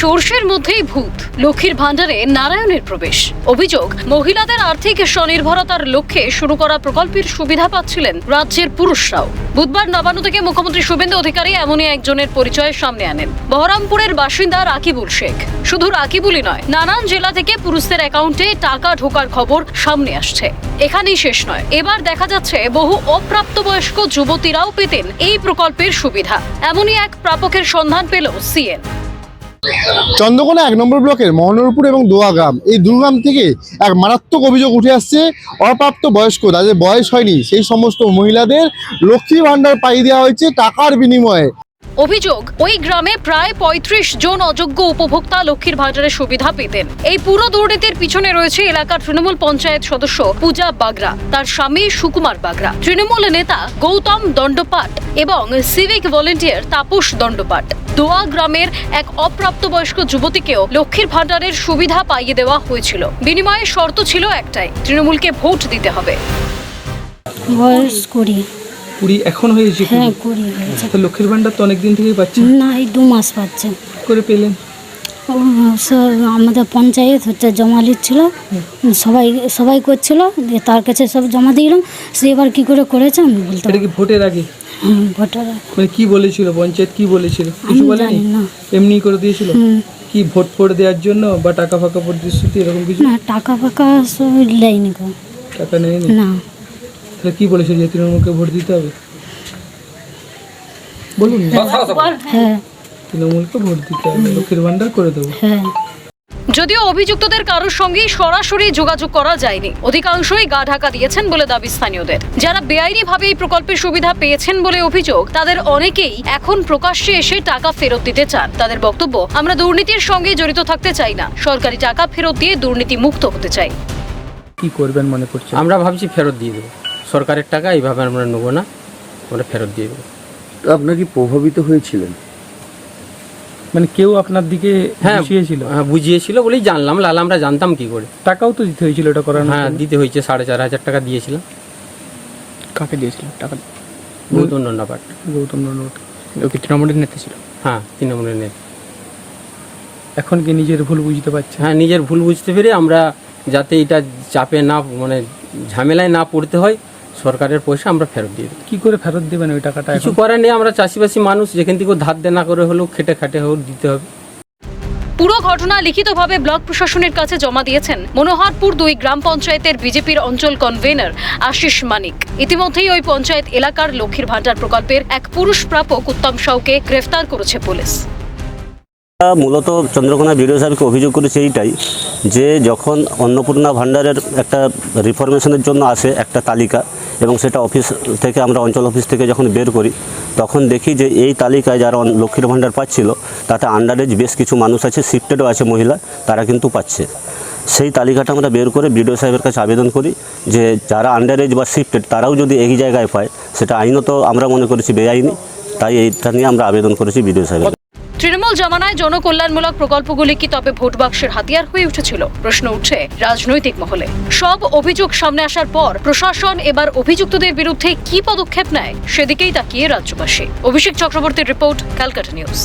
সর্ষের মধ্যেই ভূত, লক্ষ্মীর ভাণ্ডারে নারায়ণের প্রবেশ। অভিযোগ, মহিলাদের আর্থিক স্বনির্ভরতার লক্ষ্যে শুরু করা প্রকল্পের সুবিধা পাচ্ছিলেন রাজ্যের পুরুষরাও। বুধবার নবান্ন থেকে মুখ্যমন্ত্রী শুভেন্দু অধিকারী এমনই একজনের পরিচয় সামনে আনেন। বহরমপুরের বাসিন্দা রাকিবুল শেখ। শুধু রাকিবুলই নয়, নানান জেলা থেকে পুরুষদের অ্যাকাউন্টে টাকা ঢোকার খবর সামনে আসছে। এখানেই শেষ নয়, এবার দেখা যাচ্ছে বহু অপ্রাপ্তবয়স্ক যুবতীরাও পেতেন এই প্রকল্পের সুবিধা। এমনই এক প্রাপকের সন্ধান পেল সিএন। চন্দ্রকোনা 1 নম্বর ব্লকের মহনরপুর এবং দোয়া গ্রাম, এই দুর্গ্রাম থেকে এক মারাত্মক অভিযোগ উঠে আসছে। অপ্রাপ্ত বয়স্ক, যাদের বয়স হয়নি, সেই সমস্ত মহিলাদের লক্ষ্মী ভাণ্ডার পাইয়ে দেওয়া হয়েছে টাকার বিনিময়ে। অভিযোগ, ওই গ্রামে প্রায় 35 জন অযোগ্য উপভোক্তা লক্ষ্মীর ভাণ্ডারের সুবিধা পেতেন। এই পুরো দুর্নীতির পিছনে রয়েছে এলাকার তৃণমূল পঞ্চায়েত সদস্য পূজা বাগরা, তার স্বামী সুকুমার বাগরা, তৃণমূল নেতা গৌতম দণ্ডপাট এবং সিভিক ভলেন্টিয়ার তাপস দণ্ডপাট। দোয়া গ্রামের এক অপ্রাপ্তবয়স্ক যুবতীকেও লক্ষ্মীর ভাণ্ডারের সুবিধা পাইয়ে দেওয়া হয়েছিল। বিনিময়ে শর্ত ছিল একটাই, তৃণমূলকে ভোট দিতে হবে। বয়স 20 এখন হয়েছে? হ্যাঁ 20 হয়েছে। তো লক্ষ্মীর ভাণ্ডার তো অনেক দিন থেকেই পাচ্ছেন। না, এই 2 মাস পাচ্ছে। করে পেলেন? আমাদের পঞ্চায়েত জমা লিখছিল, সবাই করছিল, দিয়ে তার কাছে সব জমা দিলাম। সে এবার কি করে করেছে আমি বলতে এটা কি ভোটের আগে? ভোটার মানে কি বলেছিল পঞ্চায়েত, কি বলেছিল? কিছু বলেনি? না, এমনি করে দিয়েছিল? কি ভোট দেওয়ার জন্য বা টাকা ফাঁকা প্রতিশ্রুতি এরকম কিছু? না, টাকা ফাঁকা সব নেয়নি। টাকা নেয়নি? না। তাহলে কি বলেছিল, যে তৃণমূলকে ভোট দিতে হবে? বলুন। হ্যাঁ, তৃণমূলকে ভোট দিতে হবে, লক্ষ্মীর ভাণ্ডার করে দেবো। হ্যাঁ। যদিও অভিযুক্তদের কারোর সঙ্গেই সরাসরি যোগাযোগ করা যায়নি, অধিকাংশই গা ঢাকা দিয়েছেন বলে দাবি স্থানীয়দের। যারা বেআইনিভাবে এই প্রকল্পের সুবিধা পেয়েছেন বলে অভিযোগ, তাদের অনেকেই এখন প্রকাশ্যে এসে টাকা ফেরত দিতে চান। তাদের বক্তব্য, আমরা দুর্নীতির সঙ্গে জড়িত থাকতে চাই না, সরকারি টাকা ফেরত দিয়ে দুর্নীতি মুক্ত হতে চাই। কি করবেন মনে করছেন? আমরা ভাবছি ফেরত দিয়ে দেবো, সরকারের টাকা এইভাবে আমরা নেবো না, আমরা ফেরত দিয়ে দেবো। আপনার কি প্রভাবিত হয়েছিলেন? মানে কেউ আপনার দিকে বুঝিয়েছিল? হ্যাঁ, বুঝিয়েছিল বলেই জানলাম, লাল আমরা জানতাম কি করে। টাকাও তো দিতে হয়েছিল এটা করার? হ্যাঁ, দিতে হয়েছে, 4,500 টাকা দিয়েছিলাম। কাকে দিয়েছিল টাকা? গৌতম দণ্ডপাট। গৌতম দণ্ডপাট ওকে তৃণমূলের নেতা ছিল? হ্যাঁ, তৃণমূলের নেতা। এখন কি নিজের ভুল বুঝতে পারছে? হ্যাঁ, নিজের ভুল বুঝতে পেরে আমরা যাতে এটা চাপে না, মানে ঝামেলায় না পড়তে হয়, সরকারের পয়সা আমরা ফেরত দিয়ে দেবো। কি করে ফেরত দেবেন ওই টাকাটা? কিছু করার নেই, আমরা চাষিবাসী মানুষ, যেখান থেকে ধার দেনা করে হলেও খেটে খাটে হোক দিতে হবে। পুরো ঘটনা লিখিতভাবে ব্লক প্রশাসনের কাছে জমা দিয়েছেন মনোহরপুর 2 গ্রাম পঞ্চায়েতের বিজেপির অঞ্চল কনভেনর আশিস মানিক। ইতিমধ্যেই ওই পঞ্চায়েত এলাকার লক্ষ্মীর ভাণ্ডার প্রকল্পের এক পুরুষ প্রাপক উত্তম সাউকে গ্রেফতার করেছে পুলিশ। মূলত চন্দ্রকোনা বিডিও সাহেবকে অভিযোগ করেছে এইটাই, যে যখন অন্নপূর্ণা ভাণ্ডারের একটা রিফরমেশনের জন্য আসে একটা তালিকা, এবং সেটা অফিস থেকে আমরা অঞ্চল অফিস থেকে যখন বের করি, তখন দেখি যে এই তালিকায় যারা লক্ষ্মীর ভাণ্ডার পাচ্ছিল, তাতে আন্ডারেজ বেশ কিছু মানুষ আছে, শিফটেডও আছে মহিলা, তারা কিন্তু পাচ্ছে। সেই তালিকাটা আমরা বের করে বিডিও সাহেবের কাছে আবেদন করি যে যারা আন্ডারেজ বা শিফটেড তারাও যদি এই জায়গায় পায়, সেটা আইনত আমরা মনে করেছি বেআইনি, তাই এইটা নিয়ে আমরা আবেদন করেছি বিডিও সাহেবের। তৃণমূল জামানায় জনকল্যাণমূলক প্রকল্পগুলি কি তবে ভোট বাক্সের হাতিয়ার হয়ে উঠেছিল? প্রশ্ন উঠছে রাজনৈতিক মহলে। সব অভিযোগ সামনে আসার পর প্রশাসন এবার অভিযুক্তদের বিরুদ্ধে কি পদক্ষেপ নেয়, সেদিকেই তাকিয়ে রাজ্যবাসী। অভিষেক চক্রবর্তীর রিপোর্ট, ক্যালকাটা নিউজ।